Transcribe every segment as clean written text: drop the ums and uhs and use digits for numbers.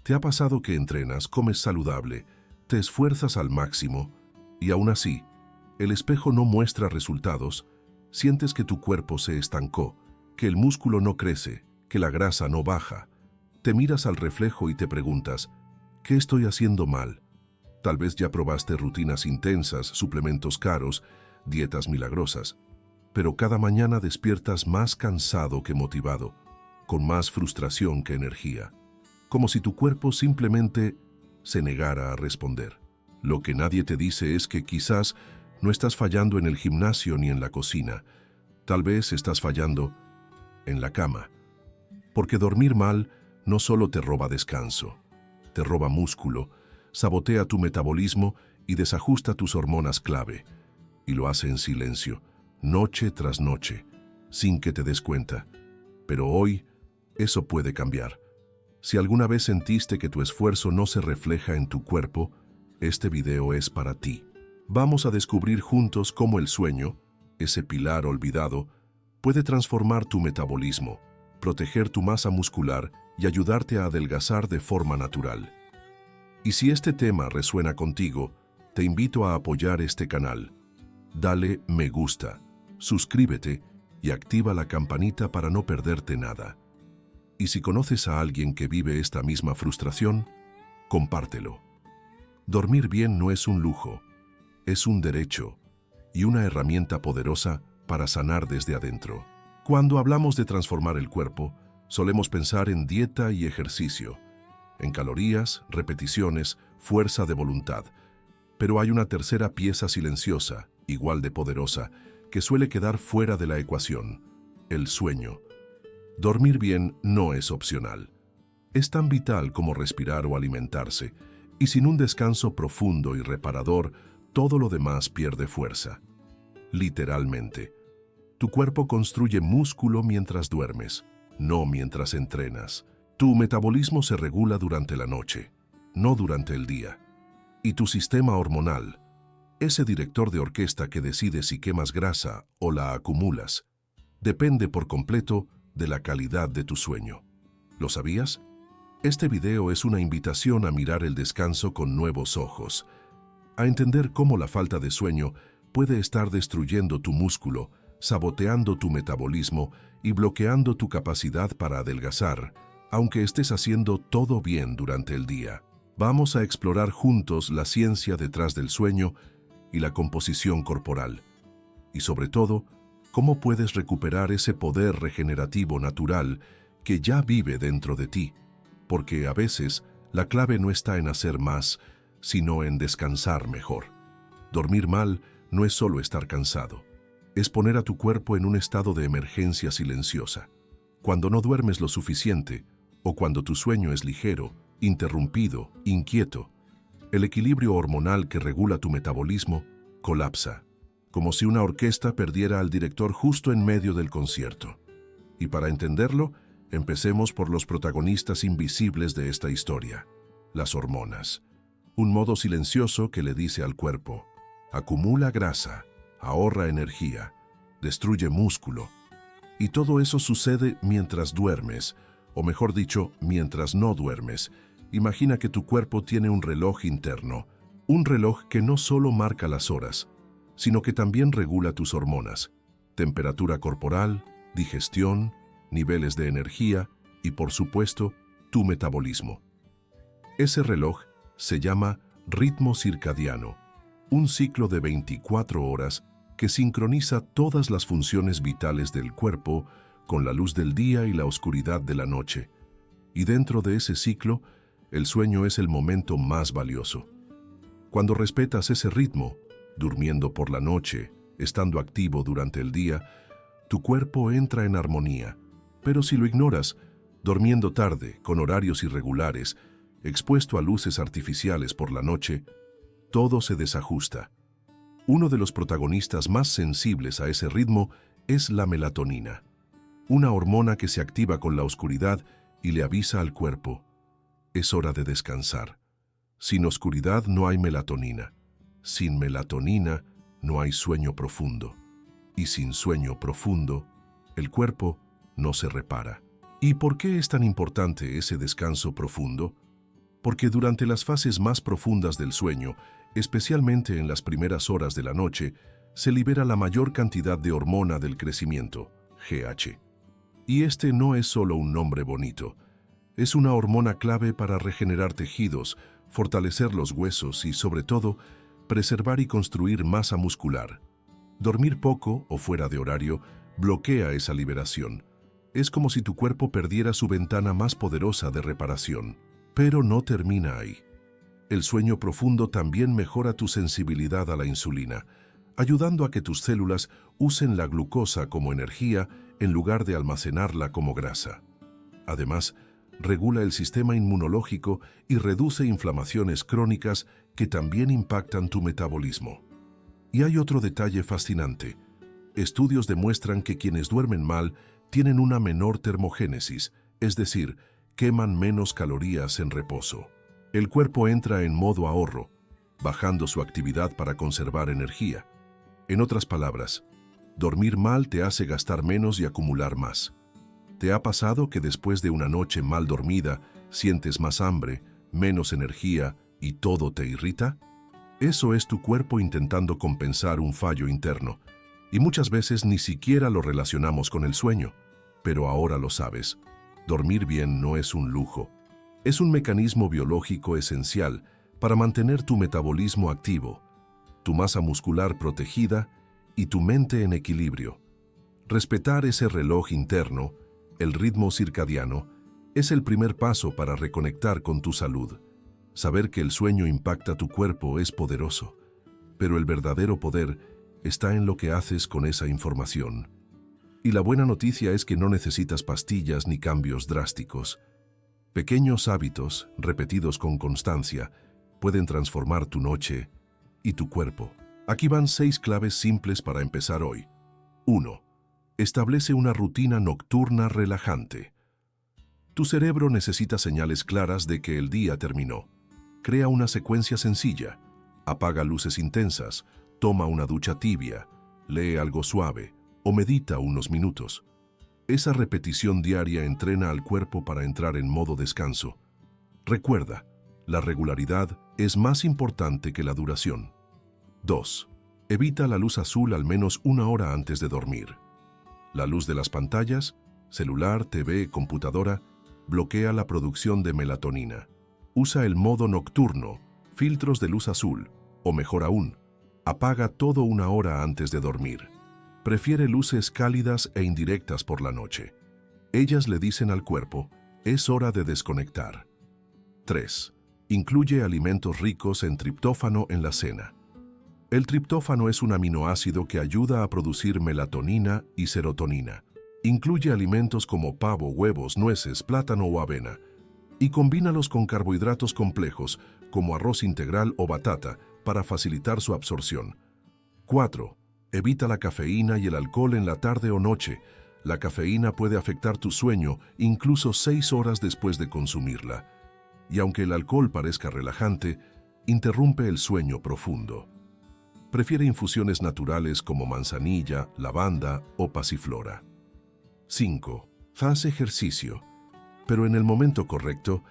¿Te ha pasado que entrenas, comes saludable, te esfuerzas al máximo y aún así, el espejo no muestra resultados? Sientes que tu cuerpo se estancó, que el músculo no crece, que la grasa no baja. Te miras al reflejo y te preguntas, ¿qué estoy haciendo mal? Tal vez ya probaste rutinas intensas, suplementos caros, dietas milagrosas, pero cada mañana despiertas más cansado que motivado, con más frustración que energía, como si tu cuerpo simplemente se negara a responder. Lo que nadie te dice es que quizás no estás fallando en el gimnasio ni en la cocina, tal vez estás fallando en la cama, porque dormir mal no solo te roba descanso, te roba músculo, sabotea tu metabolismo y desajusta tus hormonas clave, y lo hace en silencio, noche tras noche, sin que te des cuenta. Pero hoy, eso puede cambiar. Si alguna vez sentiste que tu esfuerzo no se refleja en tu cuerpo, este video es para ti. Vamos a descubrir juntos cómo el sueño, ese pilar olvidado, puede transformar tu metabolismo, proteger tu masa muscular y ayudarte a adelgazar de forma natural. Y si este tema resuena contigo, te invito a apoyar este canal. Dale me gusta, suscríbete y activa la campanita para no perderte nada. Y si conoces a alguien que vive esta misma frustración, compártelo. Dormir bien no es un lujo, es un derecho y una herramienta poderosa para sanar desde adentro. Cuando hablamos de transformar el cuerpo, solemos pensar en dieta y ejercicio, en calorías, repeticiones, fuerza de voluntad. Pero hay una tercera pieza silenciosa, igual de poderosa, que suele quedar fuera de la ecuación: el sueño. Dormir bien no es opcional. Es tan vital como respirar o alimentarse, y sin un descanso profundo y reparador, todo lo demás pierde fuerza. Literalmente. Tu cuerpo construye músculo mientras duermes, no mientras entrenas. Tu metabolismo se regula durante la noche, no durante el día. Y tu sistema hormonal, ese director de orquesta que decide si quemas grasa o la acumulas, depende por completo de la calidad de tu sueño. ¿Lo sabías? Este video es una invitación a mirar el descanso con nuevos ojos, a entender cómo la falta de sueño puede estar destruyendo tu músculo, saboteando tu metabolismo y bloqueando tu capacidad para adelgazar, aunque estés haciendo todo bien durante el día. Vamos a explorar juntos la ciencia detrás del sueño y la composición corporal. Y sobre todo, cómo puedes recuperar ese poder regenerativo natural que ya vive dentro de ti. Porque a veces la clave no está en hacer más, sino en descansar mejor. Dormir mal no es solo estar cansado. Es poner a tu cuerpo en un estado de emergencia silenciosa. Cuando no duermes lo suficiente, o cuando tu sueño es ligero, interrumpido, inquieto, el equilibrio hormonal que regula tu metabolismo colapsa, como si una orquesta perdiera al director justo en medio del concierto. Y para entenderlo, empecemos por los protagonistas invisibles de esta historia: las hormonas. Un modo silencioso que le dice al cuerpo: acumula grasa, ahorra energía, destruye músculo. Y todo eso sucede mientras duermes, o mejor dicho, mientras no duermes. Imagina que tu cuerpo tiene un reloj interno, un reloj que no solo marca las horas, sino que también regula tus hormonas, temperatura corporal, digestión, niveles de energía y, por supuesto, tu metabolismo. Ese reloj se llama ritmo circadiano, un ciclo de 24 horas que sincroniza todas las funciones vitales del cuerpo con la luz del día y la oscuridad de la noche. Y dentro de ese ciclo, el sueño es el momento más valioso. Cuando respetas ese ritmo, durmiendo por la noche, estando activo durante el día, tu cuerpo entra en armonía. Pero si lo ignoras, durmiendo tarde, con horarios irregulares, expuesto a luces artificiales por la noche, todo se desajusta. Uno de los protagonistas más sensibles a ese ritmo es la melatonina, una hormona que se activa con la oscuridad y le avisa al cuerpo: es hora de descansar. Sin oscuridad no hay melatonina. Sin melatonina no hay sueño profundo. Y sin sueño profundo, el cuerpo no se repara. ¿Y por qué es tan importante ese descanso profundo? porque durante las fases más profundas del sueño, especialmente en las primeras horas de la noche, se libera la mayor cantidad de hormona del crecimiento, GH. Y este no es solo un nombre bonito, es una hormona clave para regenerar tejidos, fortalecer los huesos y, sobre todo, preservar y construir masa muscular. Dormir poco o fuera de horario bloquea esa liberación. Es como si tu cuerpo perdiera su ventana más poderosa de reparación. Pero no termina ahí. El sueño profundo también mejora tu sensibilidad a la insulina, ayudando a que tus células usen la glucosa como energía en lugar de almacenarla como grasa. Además, regula el sistema inmunológico y reduce inflamaciones crónicas que también impactan tu metabolismo. Y hay otro detalle fascinante. Estudios demuestran que quienes duermen mal tienen una menor termogénesis, es decir, queman menos calorías en reposo. El cuerpo entra en modo ahorro, bajando su actividad para conservar energía. En otras palabras, dormir mal te hace gastar menos y acumular más. ¿Te ha pasado que después de una noche mal dormida sientes más hambre, menos energía y todo te irrita? Eso es tu cuerpo intentando compensar un fallo interno, y muchas veces ni siquiera lo relacionamos con el sueño, pero ahora lo sabes. Dormir bien no es un lujo, es un mecanismo biológico esencial para mantener tu metabolismo activo, tu masa muscular protegida y tu mente en equilibrio. Respetar ese reloj interno, el ritmo circadiano, es el primer paso para reconectar con tu salud. Saber que el sueño impacta tu cuerpo es poderoso, pero el verdadero poder está en lo que haces con esa información. Y la buena noticia es que no necesitas pastillas ni cambios drásticos. Pequeños hábitos, repetidos con constancia, pueden transformar tu noche y tu cuerpo. Aquí van 6 claves simples para empezar hoy. 1. Establece una rutina nocturna relajante. Tu cerebro necesita señales claras de que el día terminó. Crea una secuencia sencilla. Apaga luces intensas, toma una ducha tibia, lee algo suave o medita unos minutos. Esa repetición diaria entrena al cuerpo para entrar en modo descanso. Recuerda, la regularidad es más importante que la duración. 2. Evita la luz azul al menos 1 hora antes de dormir. La luz de las pantallas, celular, TV, computadora, bloquea la producción de melatonina. Usa el modo nocturno, filtros de luz azul, o mejor aún, apaga todo 1 hora antes de dormir. Prefiere luces cálidas e indirectas por la noche. Ellas le dicen al cuerpo, es hora de desconectar. 3. Incluye alimentos ricos en triptófano en la cena. El triptófano es un aminoácido que ayuda a producir melatonina y serotonina. Incluye alimentos como pavo, huevos, nueces, plátano o avena. Y combínalos con carbohidratos complejos, como arroz integral o batata, para facilitar su absorción. 4. Evita la cafeína y el alcohol en la tarde o noche. La cafeína puede afectar tu sueño incluso 6 horas después de consumirla. Y aunque el alcohol parezca relajante, interrumpe el sueño profundo. Prefiere infusiones naturales como manzanilla, lavanda o pasiflora. 5. Haz ejercicio. Pero en el momento correcto,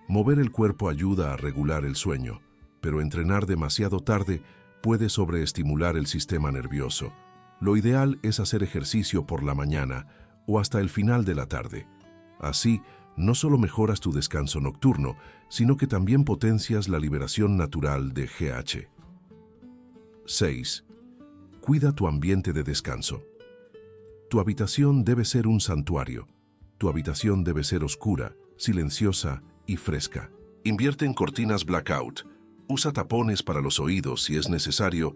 mover el cuerpo ayuda a regular el sueño, pero entrenar demasiado tarde puede sobreestimular el sistema nervioso. Lo ideal es hacer ejercicio por la mañana o hasta el final de la tarde. Así, no solo mejoras tu descanso nocturno, sino que también potencias la liberación natural de GH. 6. Cuida tu ambiente de descanso. Tu habitación debe ser un santuario. Tu habitación debe ser oscura, silenciosa y fresca. Invierte en cortinas blackout, usa tapones para los oídos si es necesario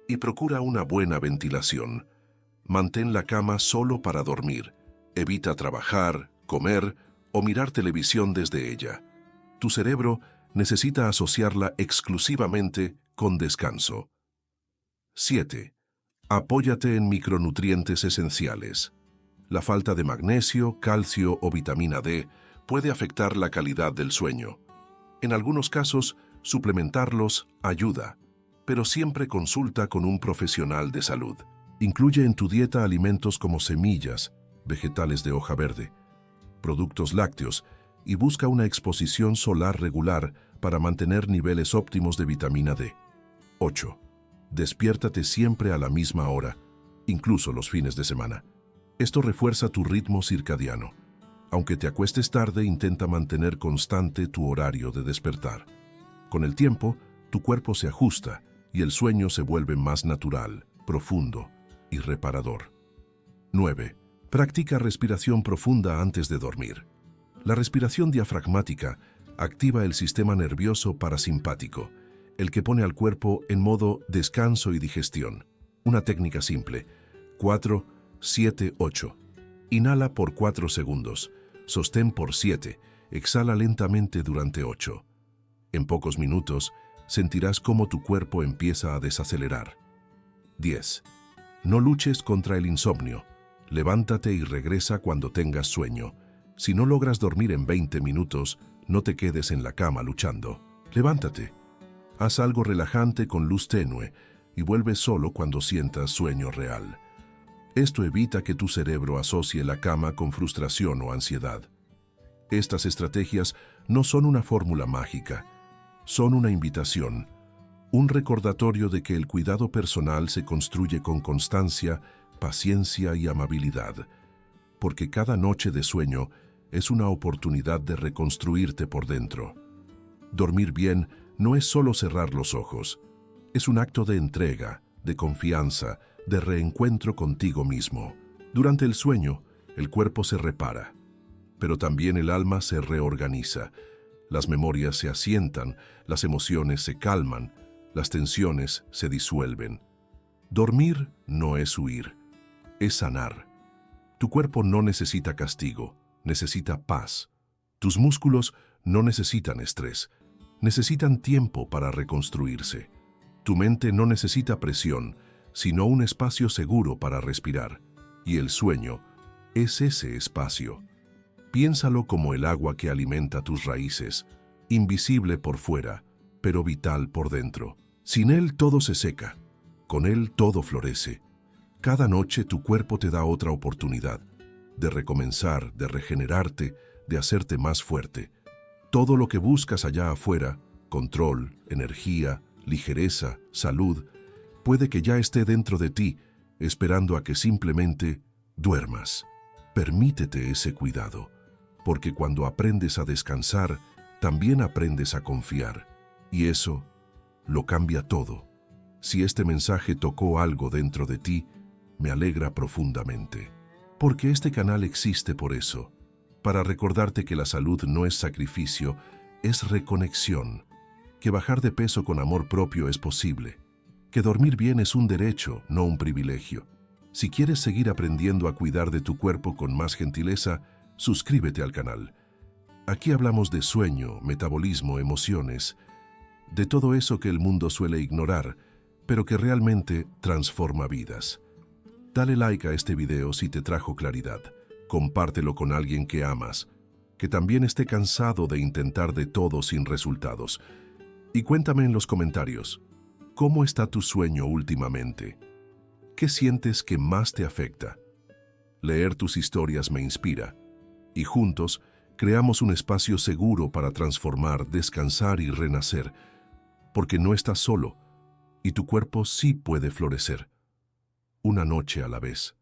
y procura una buena ventilación. Mantén la cama solo para dormir. Evita trabajar, comer o mirar televisión desde ella. Tu cerebro necesita asociarla exclusivamente con descanso. 7. Apóyate en micronutrientes esenciales. La falta de magnesio, calcio o vitamina D puede afectar la calidad del sueño. En algunos casos, suplementarlos ayuda, pero siempre consulta con un profesional de salud. Incluye en tu dieta alimentos como semillas, vegetales de hoja verde, productos lácteos y busca una exposición solar regular para mantener niveles óptimos de vitamina D. 8. Despiértate siempre a la misma hora, incluso los fines de semana. Esto refuerza tu ritmo circadiano. Aunque te acuestes tarde, intenta mantener constante tu horario de despertar. Con el tiempo, tu cuerpo se ajusta y el sueño se vuelve más natural, profundo y reparador. 9. Practica respiración profunda antes de dormir. La respiración diafragmática activa el sistema nervioso parasimpático, el que pone al cuerpo en modo descanso y digestión. Una técnica simple. 4, 7, 8. Inhala por 4 segundos. Sostén por 7. Exhala lentamente durante 8. En pocos minutos, sentirás cómo tu cuerpo empieza a desacelerar. 10. No luches contra el insomnio. Levántate y regresa cuando tengas sueño. Si no logras dormir en 20 minutos, no te quedes en la cama luchando. Levántate. Haz algo relajante con luz tenue y vuelve solo cuando sientas sueño real. Esto evita que tu cerebro asocie la cama con frustración o ansiedad. Estas estrategias no son una fórmula mágica, son una invitación, un recordatorio de que el cuidado personal se construye con constancia, paciencia y amabilidad, porque cada noche de sueño es una oportunidad de reconstruirte por dentro. Dormir bien no es solo cerrar los ojos, es un acto de entrega, de confianza, de reencuentro contigo mismo. Durante el sueño, el cuerpo se repara, pero también el alma se reorganiza. Las memorias se asientan, las emociones se calman, las tensiones se disuelven. Dormir no es huir, es sanar. Tu cuerpo no necesita castigo, necesita paz. Tus músculos no necesitan estrés, necesitan tiempo para reconstruirse. Tu mente no necesita presión, sino un espacio seguro para respirar. Y el sueño es ese espacio. Piénsalo como el agua que alimenta tus raíces, invisible por fuera, pero vital por dentro. Sin él todo se seca, con él todo florece. Cada noche tu cuerpo te da otra oportunidad de recomenzar, de regenerarte, de hacerte más fuerte. Todo lo que buscas allá afuera, control, energía, ligereza, salud, puede que ya esté dentro de ti, esperando a que simplemente duermas. Permítete ese cuidado, porque cuando aprendes a descansar, también aprendes a confiar, y eso lo cambia todo. Si este mensaje tocó algo dentro de ti, me alegra profundamente, porque este canal existe por eso, para recordarte que la salud no es sacrificio, es reconexión, que bajar de peso con amor propio es posible, que dormir bien es un derecho, no un privilegio. Si quieres seguir aprendiendo a cuidar de tu cuerpo con más gentileza, suscríbete al canal. Aquí hablamos de sueño, metabolismo, emociones, de todo eso que el mundo suele ignorar, pero que realmente transforma vidas. Dale like a este video si te trajo claridad. Compártelo con alguien que amas, que también esté cansado de intentar de todo sin resultados. Y cuéntame en los comentarios, ¿cómo está tu sueño últimamente? ¿Qué sientes que más te afecta? Leer tus historias me inspira, y juntos creamos un espacio seguro para transformar, descansar y renacer, porque no estás solo, y tu cuerpo sí puede florecer. Una noche a la vez.